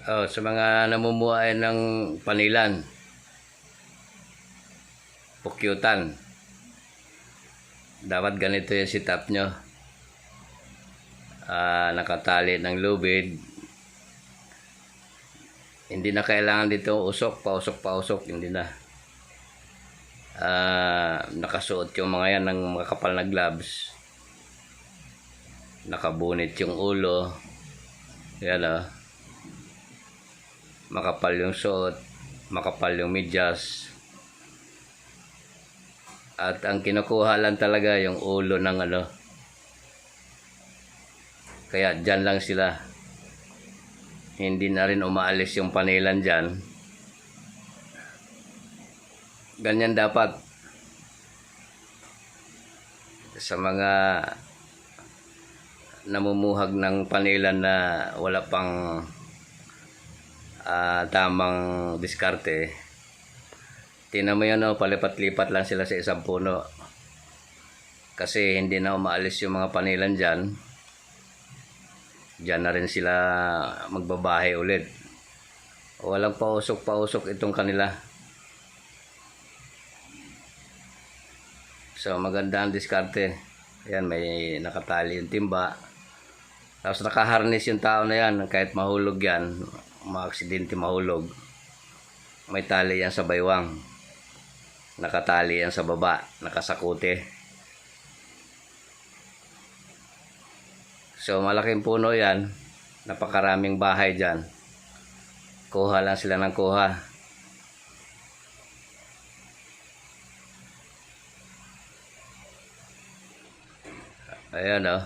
Oh, sa mga namumuhay ng panilan, pukyutan, dapat ganito yung setup nyo. Nakatali ng lubid. Hindi na kailangan dito pausok, hindi na. Nakasuot yung mga yan ng makapal na gloves. Nakabunit yung ulo. Yan o. Makapal yung suot, makapal yung medyas. At ang kinukuha lang talaga yung ulo ng ano. Kaya dyan lang sila. Hindi na rin umaalis yung panilan dyan. Ganyan dapat. Sa mga namumuhag ng panilan na wala pang tamang diskarte, tingnan mo yan, palipat-lipat lang sila sa isang puno kasi hindi na umaalis yung mga panilan dyan. Dyan na rin sila magbabahay ulit. Walang pausok itong kanila. So maganda ang diskarte. Ayan, may nakatali yung timba, tapos nakaharness yung tao na yan. Kahit mahulog yan, maaksidente mahulog, may tali yan sa baywang, nakatali yan sa baba, nakasakute. So malaking puno yan, napakaraming bahay dyan, kuha lang sila ng kuha. Ayan o.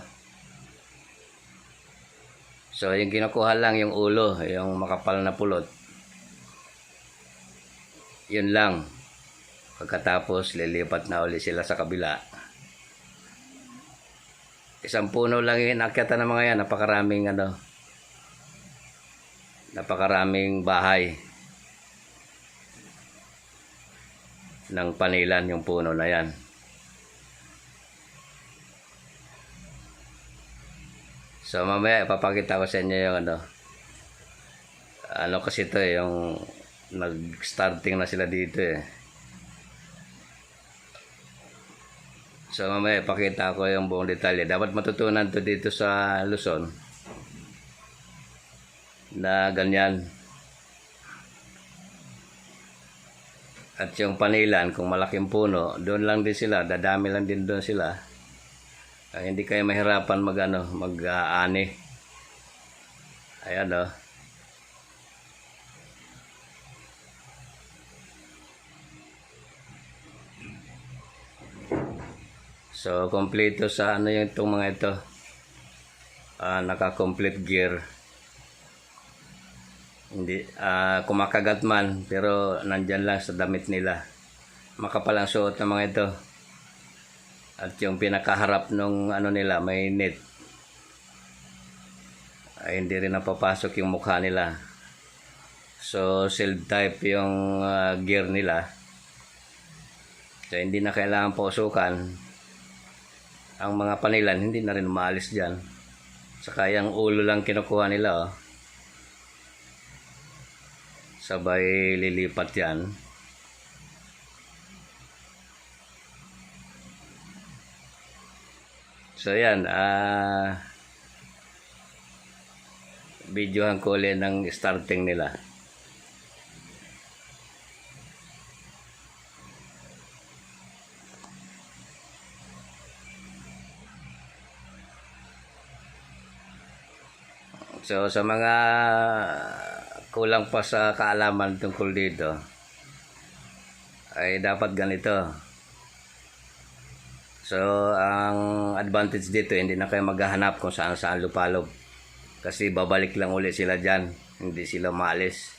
So yung kinukuha lang yung ulo, yung makapal na pulot. Yun lang. Pagkatapos lilipat na uli sila sa kabila. Isang puno lang yung inakyatan ng mga yan. Napakaraming bahay ng panilan yung puno na yan. So mamaya ipapakita ko sa inyo yung ano kasi ito yung nag-starting na sila dito eh. So mamaya ipakita ko yung buong detalye. Dapat matutunan to dito sa Luzon na ganyan. At yung panilan, kung malaking puno, doon lang din sila, dadami lang din doon sila. Hindi kayo mahirapan mag-ani. Ayan o. So kompleto sa yung itong mga ito. Naka-complete gear. Hindi kumakagat man, pero nandyan lang sa damit nila. Makapalang suot ng mga ito. At yung pinakaharap nung nila may net. Hindi rin napapasok yung mukha nila. So shield type yung gear nila. So hindi na kailangan pausukan. Ang mga panilan hindi na rin umaalis dyan. Saka yung ulo lang kinukuha nila. Sabay lilipat yan. So yan, videohan ko ulit ng starting nila. So sa mga kulang pa sa kaalaman tungkol dito, ay dapat ganito. So ang advantage dito, hindi na kayo maghahanap kung saan lupalop. Kasi babalik lang ulit sila dyan. Hindi sila maalis.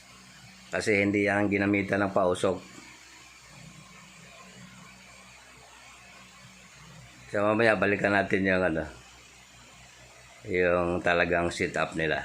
Kasi hindi yan ginamitan ng pausok. So mamaya balikan natin yung yung talagang setup nila.